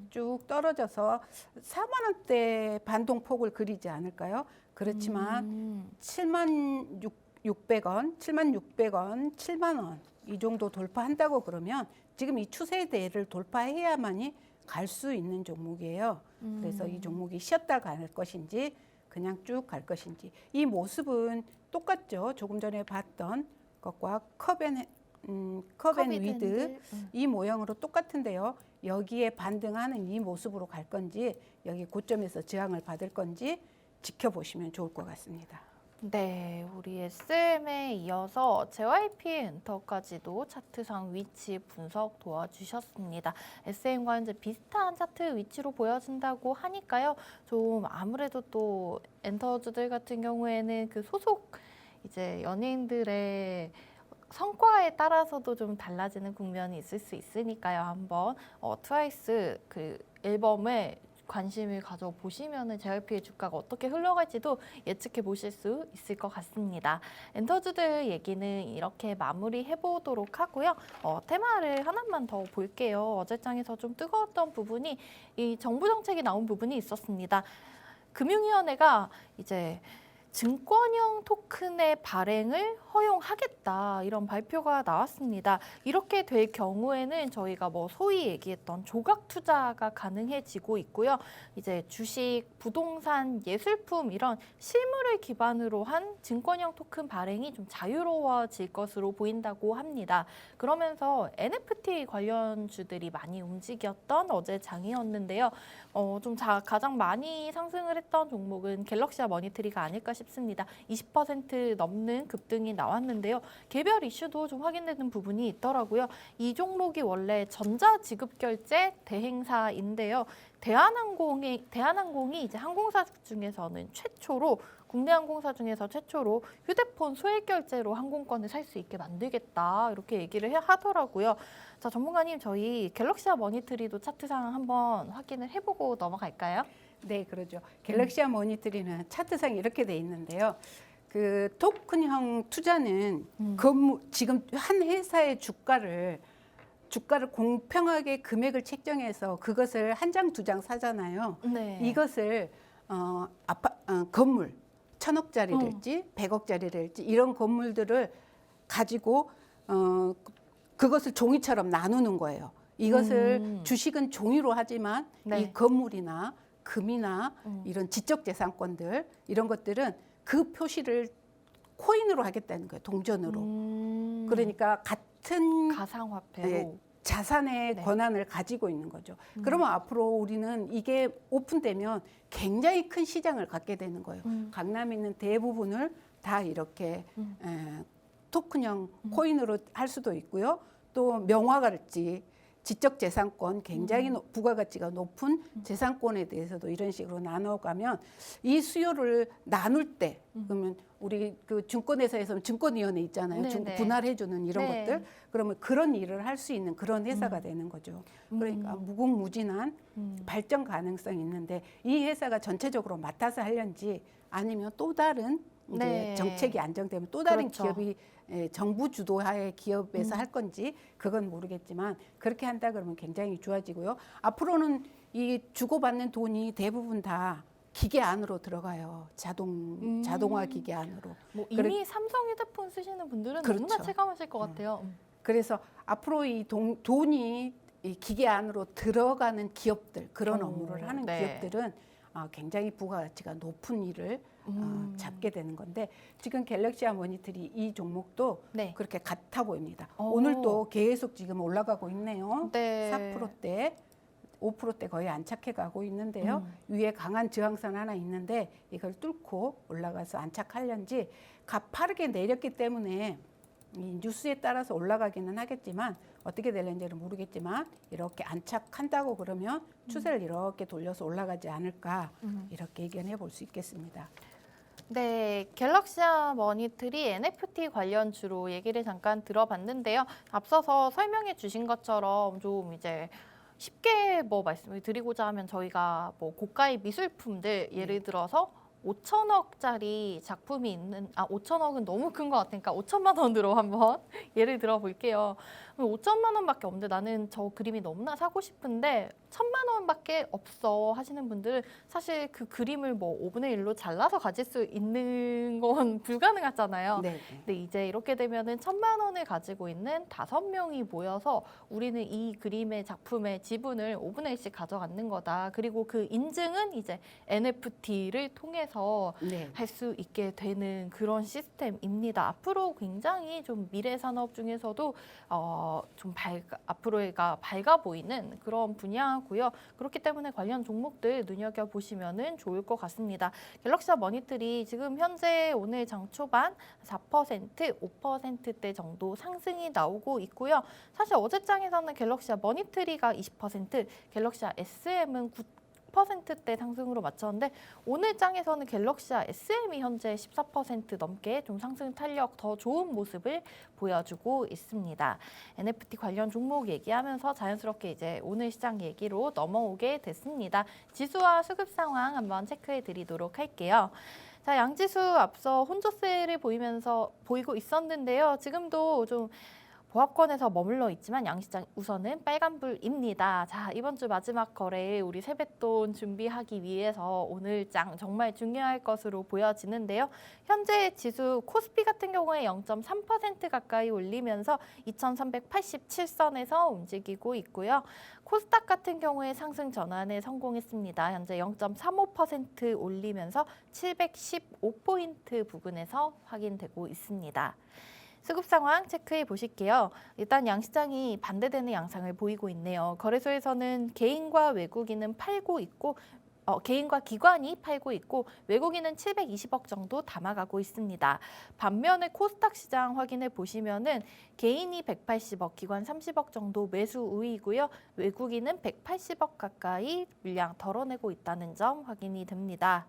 S2: 쭉 떨어져서 4만 원대 반동폭을 그리지 않을까요? 그렇지만 7만 600원, 7만 원 이 정도 돌파한다고 그러면 지금 이 추세대를 돌파해야만이 갈 수 있는 종목이에요. 그래서 이 종목이 쉬었다 갈 것인지 그냥 쭉 갈 것인지 이 모습은 똑같죠. 조금 전에 봤던 것과 컵앤 위드 이 모형으로 똑같은데요. 여기에 반등하는 이 모습으로 갈 건지 여기 고점에서 저항을 받을 건지 지켜보시면 좋을 것 같습니다.
S1: 네, 우리 SM에 이어서 JYP 엔터까지도 차트상 위치 분석 도와주셨습니다. SM과 현재 비슷한 차트 위치로 보여진다고 하니까요. 좀 아무래도 또 엔터주들 같은 경우에는 그 소속 이제 연예인들의 성과에 따라서도 좀 달라지는 국면이 있을 수 있으니까요. 한번 트와이스 그 앨범에 관심을 가져보시면 JYP의 주가가 어떻게 흘러갈지도 예측해 보실 수 있을 것 같습니다. 엔터주들 얘기는 이렇게 마무리해보도록 하고요. 테마를 하나만 더 볼게요. 어제장에서 좀 뜨거웠던 부분이 이 정부 정책이 나온 부분이 있었습니다. 금융위원회가 이제 증권형 토큰의 발행을 허용하겠다 이런 발표가 나왔습니다. 이렇게 될 경우에는 저희가 뭐 소위 얘기했던 조각 투자가 가능해지고 있고요. 이제 주식, 부동산, 예술품 이런 실물을 기반으로 한 증권형 토큰 발행이 좀 자유로워질 것으로 보인다고 합니다. 그러면서 NFT 관련주들이 많이 움직였던 어제 장이었는데요. 가장 많이 상승을 했던 종목은 갤럭시와 머니트리가 아닐까 싶습니다. 20% 넘는 급등이 나왔는데요. 개별 이슈도 좀 확인되는 부분이 있더라고요. 이 종목이 원래 전자지급결제 대행사인데요. 대한항공이 이제 항공사 중에서는 국내 항공사 중에서 최초로 휴대폰 소액 결제로 항공권을 살 수 있게 만들겠다 이렇게 얘기를 하더라고요. 자, 전문가님, 저희 갤럭시와 머니트리도 차트 상황 한번 확인을 해보고 넘어갈까요?
S2: 네, 그러죠. 갤럭시와 모니터리는 차트상 이렇게 돼 있는데요. 그 토큰형 투자는 지금 한 회사의 주가를 공평하게 금액을 책정해서 그것을 한 장, 두 장 사잖아요.
S1: 네.
S2: 이것을 건물 1,000억짜리랄지 100억짜리랄지 이런 건물들을 가지고 그것을 종이처럼 나누는 거예요. 이것을 주식은 종이로 하지만
S1: 네.
S2: 이 건물이나 금이나 이런 지적재산권들 이런 것들은 그 표시를 코인으로 하겠다는 거예요. 동전으로. 그러니까 같은
S1: 가상화폐로.
S2: 네, 자산의
S1: 네.
S2: 권한을 가지고 있는 거죠. 그러면 앞으로 우리는 이게 오픈되면 굉장히 큰 시장을 갖게 되는 거예요. 강남에 있는 대부분을 다 이렇게 토큰형 코인으로 할 수도 있고요. 또 명화같이 지적재산권 굉장히 부가가치가 높은 재산권에 대해서도 이런 식으로 나눠가면 이 수요를 나눌 때 그러면 우리 그 증권회사에서는 증권위원회 있잖아요.
S1: 네네.
S2: 분할해주는 이런
S1: 네.
S2: 것들. 그러면 그런 일을 할 수 있는 그런 회사가 되는 거죠. 그러니까 무궁무진한 발전 가능성이 있는데 이 회사가 전체적으로 맡아서 하려는지 아니면 또 다른 이제
S1: 네.
S2: 정책이 안정되면 또 다른
S1: 그렇죠.
S2: 기업이 정부 주도하에 기업에서 할 건지 그건 모르겠지만 그렇게 한다 그러면 굉장히 좋아지고요. 앞으로는 이 주고받는 돈이 대부분 다 기계 안으로 들어가요. 자동화 기계 안으로.
S1: 뭐 이미 삼성 휴대폰 쓰시는 분들은
S2: 그렇죠.
S1: 너무나 체감하실 것 같아요.
S2: 그래서 앞으로 이 돈이 이 기계 안으로 들어가는 기업들 그런 업무를 하는
S1: 네.
S2: 기업들은 굉장히 부가가치가 높은 일을 잡게 되는 건데 지금 갤럭시와 모니터리 이 종목도
S1: 네.
S2: 그렇게 같아 보입니다.
S1: 오.
S2: 오늘도 계속 지금 올라가고 있네요.
S1: 네.
S2: 4%대, 5%대 거의 안착해 가고 있는데요. 위에 강한 저항선 하나 있는데 이걸 뚫고 올라가서 안착하려는지 가파르게 내렸기 때문에 이 뉴스에 따라서 올라가기는 하겠지만 어떻게 될는지는 모르겠지만 이렇게 안착한다고 그러면 추세를 이렇게 돌려서 올라가지 않을까 이렇게 예견해 볼 수 있겠습니다.
S1: 네, 갤럭시와 머니트리 NFT 관련주로 얘기를 잠깐 들어봤는데요. 앞서서 설명해 주신 것처럼 좀 이제 쉽게 뭐 말씀을 드리고자 하면 저희가 뭐 고가의 미술품들 예를 들어서 5천억짜리 작품이 있는 5천억은 너무 큰 것 같으니까 5천만 원으로 한번 예를 들어 볼게요. 5천만 원밖에 없는데 나는 저 그림이 너무나 사고 싶은데 1,000만 원밖에 없어 하시는 분들은 사실 그 그림을 뭐 5분의 1로 잘라서 가질 수 있는 건 불가능하잖아요.
S2: 네.
S1: 근데 이제 이렇게 되면은 1,000만 원을 가지고 있는 5명이 모여서 우리는 이 그림의 작품의 지분을 5분의 1씩 가져가는 거다. 그리고 그 인증은 이제 NFT를 통해서
S2: 네.
S1: 할 수 있게 되는 그런 시스템입니다. 앞으로 굉장히 좀 미래 산업 중에서도 앞으로가 밝아 보이는 그런 분야고요. 그렇기 때문에 관련 종목들 눈여겨 보시면은 좋을 것 같습니다. 갤럭시와 머니터리 지금 현재 오늘 장 초반 4%, 5%대 정도 상승이 나오고 있고요. 사실 어제장에서는 갤럭시와 머니터리가 20%, 갤럭시와 SM은 9%대 상승으로 마쳤는데 오늘 장에서는 갤럭시와 SM이 현재 14% 넘게 좀 상승 탄력 더 좋은 모습을 보여주고 있습니다. NFT 관련 종목 얘기하면서 자연스럽게 이제 오늘 시장 얘기로 넘어오게 됐습니다. 지수와 수급 상황 한번 체크해 드리도록 할게요. 자, 양지수 앞서 혼조세를 보이고 있었는데요. 지금도 좀 보합권에서 머물러 있지만 양시장 우선은 빨간불입니다. 자, 이번 주 마지막 거래에 우리 세뱃돈 준비하기 위해서 오늘장 정말 중요할 것으로 보여지는데요. 현재 지수 코스피 같은 경우에 0.3% 가까이 올리면서 2387선에서 움직이고 있고요. 코스닥 같은 경우에 상승 전환에 성공했습니다. 현재 0.35% 올리면서 715포인트 부근에서 확인되고 있습니다. 수급 상황 체크해 보실게요. 일단 양시장이 반대되는 양상을 보이고 있네요. 거래소에서는 개인과 외국인은 팔고 있고 개인과 기관이 팔고 있고 외국인은 720억 정도 담아가고 있습니다. 반면에 코스닥 시장 확인해 보시면은 개인이 180억, 기관 30억 정도 매수 우위고요. 외국인은 180억 가까이 물량 덜어내고 있다는 점 확인이 됩니다.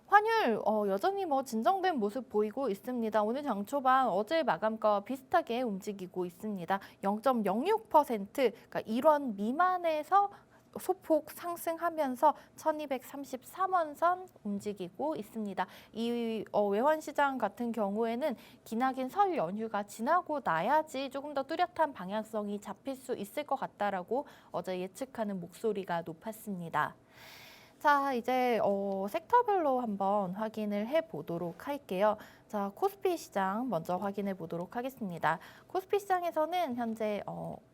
S1: 환율 여전히 진정된 모습 보이고 있습니다. 오늘 장 초반 어제 마감가와 비슷하게 움직이고 있습니다. 0.06% 그러니까 1원 미만에서 소폭 상승하면서 1233원 선 움직이고 있습니다. 이 외환시장 같은 경우에는 기나긴 설 연휴가 지나고 나야지 조금 더 뚜렷한 방향성이 잡힐 수 있을 것 같다라고 어제 예측하는 목소리가 높았습니다. 자, 이제 섹터별로 한번 확인을 해보도록 할게요. 자, 코스피 시장 먼저 확인해 보도록 하겠습니다. 코스피 시장에서는 현재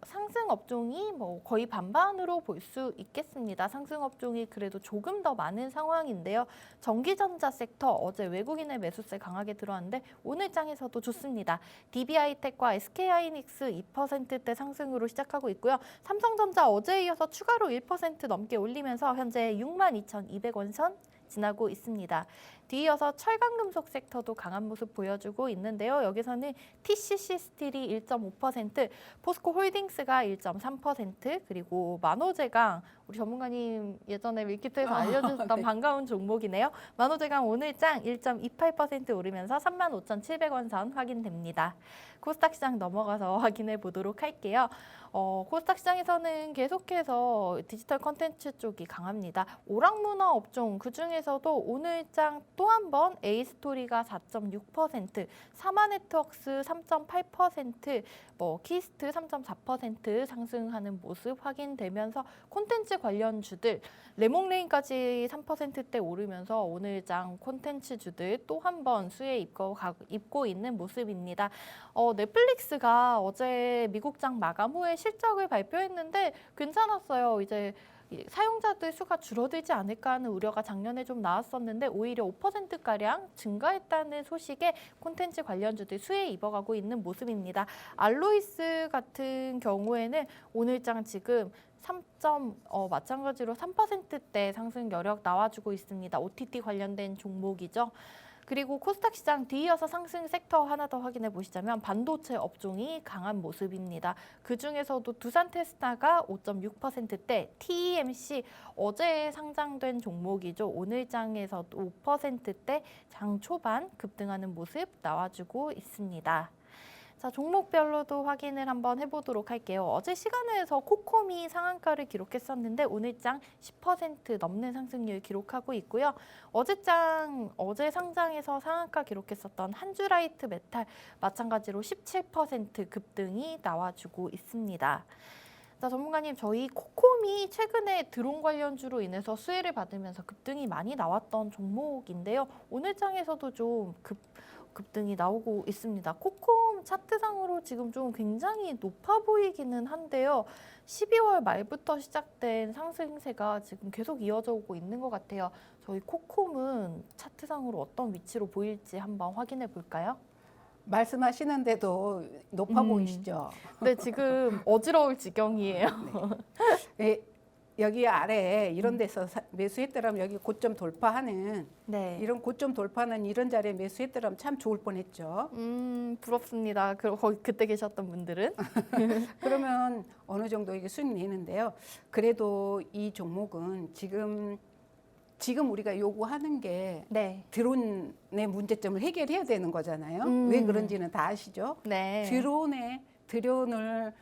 S1: 상승 업종이 거의 반반으로 볼 수 있겠습니다. 상승 업종이 그래도 조금 더 많은 상황인데요. 전기전자 섹터 어제 외국인의 매수세 강하게 들어왔는데 오늘 장에서도 좋습니다. DB하이텍과 SK하이닉스 2%대 상승으로 시작하고 있고요. 삼성전자 어제에 이어서 추가로 1% 넘게 올리면서 현재 62,200원 선 지나고 있습니다. 뒤이어서 철강금속 섹터도 강한 모습 보여주고 있는데요. 여기서는 TCC 스틸이 1.5%, 포스코 홀딩스가 1.3%, 그리고 만호제강, 우리 전문가님 예전에 밀키트에서 알려주셨던
S2: 네.
S1: 반가운 종목이네요. 만호제강 오늘장 1.28% 오르면서 35,700원 선 확인됩니다. 코스닥 시장 넘어가서 확인해 보도록 할게요. 코스닥 시장에서는 계속해서 디지털 콘텐츠 쪽이 강합니다. 오락문화 업종 그중에서도 오늘장 또 한 번 A스토리가 4.6%, 사마네트웍스 3.8%, 키스트 3.4% 상승하는 모습 확인되면서 콘텐츠 관련주들 레몽레인까지 3%대 오르면서 오늘장 콘텐츠주들 또 한 번 수혜 입고 있는 모습입니다. 넷플릭스가 어제 미국장 마감 후에 실적을 발표했는데 괜찮았어요. 이제 사용자들 수가 줄어들지 않을까 하는 우려가 작년에 좀 나왔었는데 오히려 5%가량 증가했다는 소식에 콘텐츠 관련주들 수혜 입어가고 있는 모습입니다. 알로이스 같은 경우에는 오늘장 지금 마찬가지로 3%대 상승 여력 나와주고 있습니다. OTT 관련된 종목이죠. 그리고 코스닥 시장 뒤이어서 상승 섹터 하나 더 확인해 보시자면 반도체 업종이 강한 모습입니다. 그중에서도 두산테스타가 5.6%대, TEMC 어제 상장된 종목이죠. 오늘 장에서도 5%대 장 초반 급등하는 모습 나와주고 있습니다. 자, 종목별로도 확인을 한번 해보도록 할게요. 어제 시간에서 코콤이 상한가를 기록했었는데 오늘장 10% 넘는 상승률 기록하고 있고요. 어제 상장에서 상한가 기록했었던 한주라이트 메탈 마찬가지로 17% 급등이 나와주고 있습니다. 자, 전문가님, 저희 코콤이 최근에 드론 관련주로 인해서 수혜를 받으면서 급등이 많이 나왔던 종목인데요. 오늘 장에서도 좀 급등이 나오고 있습니다. 코콤 차트상으로 지금 좀 굉장히 높아 보이기는 한데요. 12월 말부터 시작된 상승세가 지금 계속 이어져 오고 있는 것 같아요. 저희 코콤은 차트상으로 어떤 위치로 보일지 한번 확인해 볼까요?
S2: 말씀하시는데도 높아 보이시죠?
S1: 네, 지금 어지러울 지경이에요.
S2: 네, 여기 아래에 이런 데서 매수했더라면 여기 고점 돌파하는
S1: 네.
S2: 이런 고점 돌파하는 이런 자리에 매수했더라면 참 좋을 뻔했죠.
S1: 부럽습니다. 거기 그때 계셨던 분들은.
S2: 그러면 어느 정도 이게 수익 내는데요. 그래도 이 종목은 지금 우리가 요구하는 게
S1: 네.
S2: 드론의 문제점을 해결해야 되는 거잖아요. 왜 그런지는 다 아시죠?
S1: 네.
S2: 드론을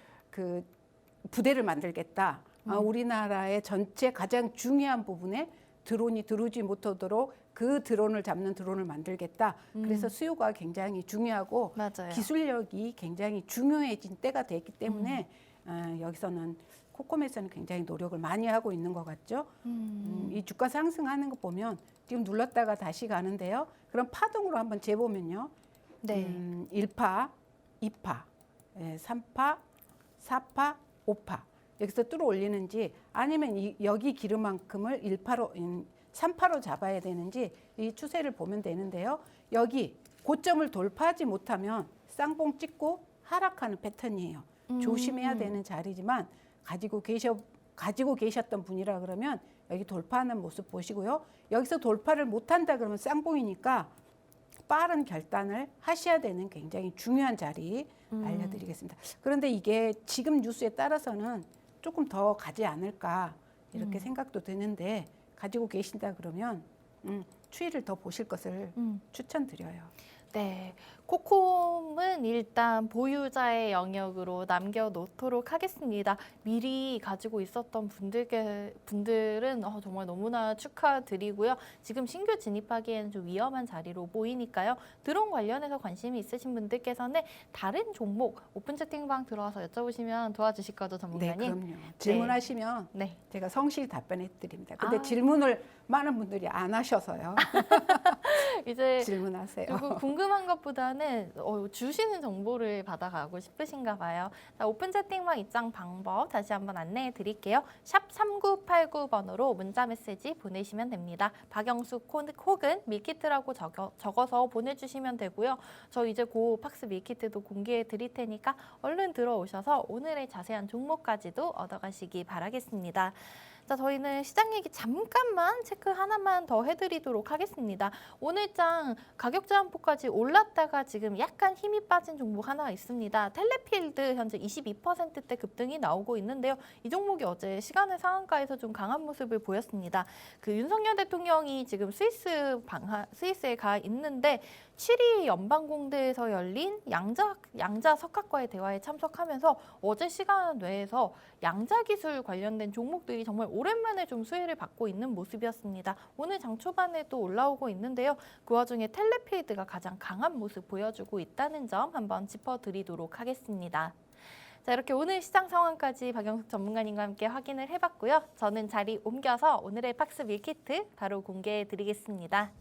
S2: 부대를 만들겠다. 우리나라의 전체 가장 중요한 부분에 드론이 들어오지 못하도록 그 드론을 잡는 드론을 만들겠다. 그래서 수요가 굉장히 중요하고
S1: 맞아요.
S2: 기술력이 굉장히 중요해진 때가 됐기 때문에 여기서는 코콤에서는 굉장히 노력을 많이 하고 있는 것 같죠. 이 주가 상승하는 거 보면 지금 눌렀다가 다시 가는데요. 그럼 파동으로 한번 재보면요.
S1: 네.
S2: 1파, 2파, 3파, 4파, 5파 여기서 뚫어 올리는지 아니면 여기 기름만큼을 1파로 3파로 잡아야 되는지 이 추세를 보면 되는데요. 여기 고점을 돌파하지 못하면 쌍봉 찍고 하락하는 패턴이에요. 조심해야 되는 자리지만 가지고 계셨던 분이라 그러면 여기 돌파하는 모습 보시고요. 여기서 돌파를 못한다 그러면 쌍봉이니까 빠른 결단을 하셔야 되는 굉장히 중요한 자리 알려드리겠습니다. 그런데 이게 지금 뉴스에 따라서는 조금 더 가지 않을까 이렇게 생각도 드는데 가지고 계신다 그러면 추이를 더 보실 것을 추천드려요.
S1: 네, 코콤은 일단 보유자의 영역으로 남겨놓도록 하겠습니다. 미리 가지고 있었던 분들은 정말 너무나 축하드리고요. 지금 신규 진입하기에는 좀 위험한 자리로 보이니까요. 드론 관련해서 관심이 있으신 분들께서는 다른 종목 오픈 채팅방 들어와서 여쭤보시면 도와주실 거죠, 전문가님?
S2: 네, 그럼요. 질문하시면
S1: 네.
S2: 제가 성실히 답변해 드립니다. 근데 질문을 많은 분들이 안 하셔서요.
S1: 이제
S2: 질문하세요.
S1: 그리고 궁금한 것보다는 주시는 정보를 받아가고 싶으신가 봐요. 자, 오픈 채팅방 입장 방법 다시 한번 안내해 드릴게요. 샵 3989번으로 문자 메시지 보내시면 됩니다. 박영숙 혹은 밀키트라고 적어서 보내주시면 되고요. 저 이제 곧 팍스 밀키트도 공개해 드릴 테니까 얼른 들어오셔서 오늘의 자세한 종목까지도 얻어가시기 바라겠습니다. 자, 저희는 시장 얘기 잠깐만 체크 하나만 더 해드리도록 하겠습니다. 오늘장 가격 저항폭까지 올랐다가 지금 약간 힘이 빠진 종목 하나 있습니다. 텔레필드 현재 22%대 급등이 나오고 있는데요. 이 종목이 어제 시간의 상한가에서 좀 강한 모습을 보였습니다. 그 윤석열 대통령이 지금 스위스에 가 있는데 7위 연방공대에서 열린 양자 석학과의 대화에 참석하면서 어제 시간 외에서 양자 기술 관련된 종목들이 정말 오랜만에 좀 수혜를 받고 있는 모습이었습니다. 오늘 장 초반에도 올라오고 있는데요. 그 와중에 텔레필드가 가장 강한 모습 보여주고 있다는 점 한번 짚어드리도록 하겠습니다. 자, 이렇게 오늘 시장 상황까지 박영숙 전문가님과 함께 확인을 해봤고요. 저는 자리 옮겨서 오늘의 팍스 밀키트 바로 공개해드리겠습니다.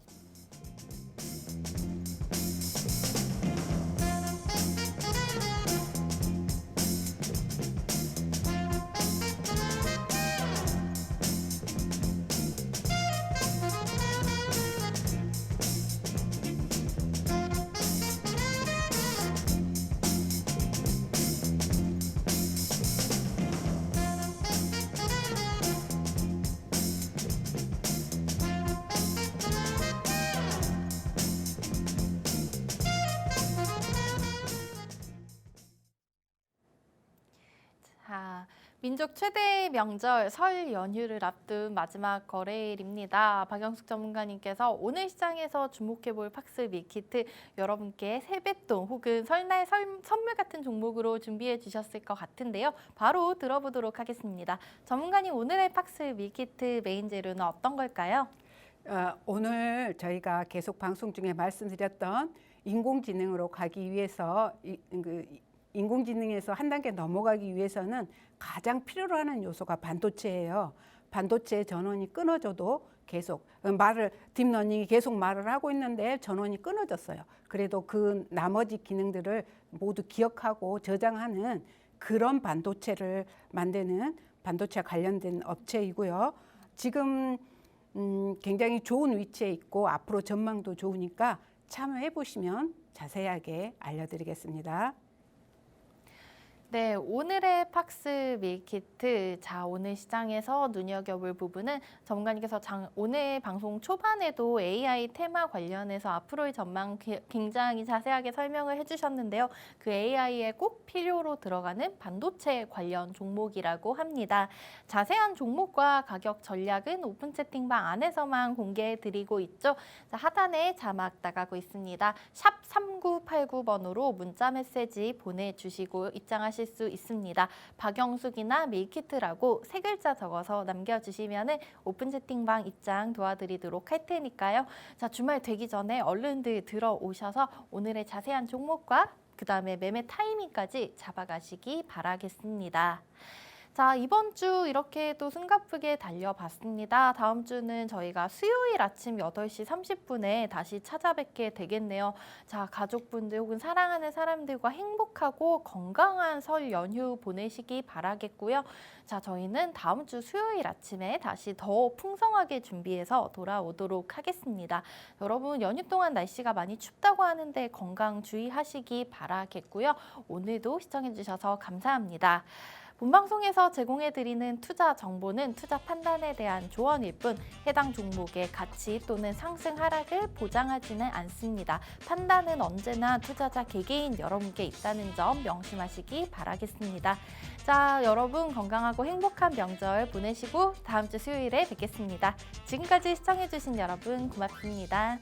S1: 자, 민족 최대 명절 설 연휴를 앞둔 마지막 거래일입니다. 박영숙 전문가님께서 오늘 시장에서 주목해볼 팍스 밀키트 여러분께 세뱃돈 혹은 설날 선물 같은 종목으로 준비해 주셨을 것 같은데요. 바로 들어보도록 하겠습니다. 전문가님, 오늘의 팍스 밀키트 메인 재료는 어떤 걸까요?
S2: 오늘 저희가 계속 방송 중에 말씀드렸던 인공지능으로 가기 위해서 인공지능에서 한 단계 넘어가기 위해서는 가장 필요로 하는 요소가 반도체예요. 반도체 전원이 끊어져도 계속 딥러닝이 계속 말을 하고 있는데 전원이 끊어졌어요. 그래도 그 나머지 기능들을 모두 기억하고 저장하는 그런 반도체를 만드는 반도체 관련된 업체이고요. 지금 굉장히 좋은 위치에 있고 앞으로 전망도 좋으니까 참여해 보시면 자세하게 알려드리겠습니다.
S1: 네, 오늘의 팍스 밀키트. 자, 오늘 시장에서 눈여겨볼 부분은 전문가님께서 오늘 방송 초반에도 AI 테마 관련해서 앞으로의 전망 굉장히 자세하게 설명을 해주셨는데요. 그 AI에 꼭 필요로 들어가는 반도체 관련 종목이라고 합니다. 자세한 종목과 가격 전략은 오픈 채팅방 안에서만 공개해드리고 있죠. 자, 하단에 자막 나가고 있습니다. 샵 3989번으로 문자 메시지 보내주시고 입장하시면 이용하실 수 있습니다. 박영숙이나 밀키트라고 세 글자 적어서 남겨주시면 오픈 채팅방 입장 도와드리도록 할 테니까요. 자, 주말 되기 전에 얼른들 들어오셔서 오늘의 자세한 종목과 그다음에 매매 타이밍까지 잡아가시기 바라겠습니다. 자, 이번 주 이렇게 또 숨가쁘게 달려봤습니다. 다음 주는 저희가 수요일 아침 8시 30분에 다시 찾아뵙게 되겠네요. 자, 가족분들 혹은 사랑하는 사람들과 행복하고 건강한 설 연휴 보내시기 바라겠고요. 자, 저희는 다음 주 수요일 아침에 다시 더 풍성하게 준비해서 돌아오도록 하겠습니다. 여러분 연휴 동안 날씨가 많이 춥다고 하는데 건강 주의하시기 바라겠고요. 오늘도 시청해주셔서 감사합니다. 본방송에서 제공해드리는 투자 정보는 투자 판단에 대한 조언일 뿐 해당 종목의 가치 또는 상승 하락을 보장하지는 않습니다. 판단은 언제나 투자자 개개인 여러분께 있다는 점 명심하시기 바라겠습니다. 자, 여러분 건강하고 행복한 명절 보내시고 다음 주 수요일에 뵙겠습니다. 지금까지 시청해주신 여러분 고맙습니다.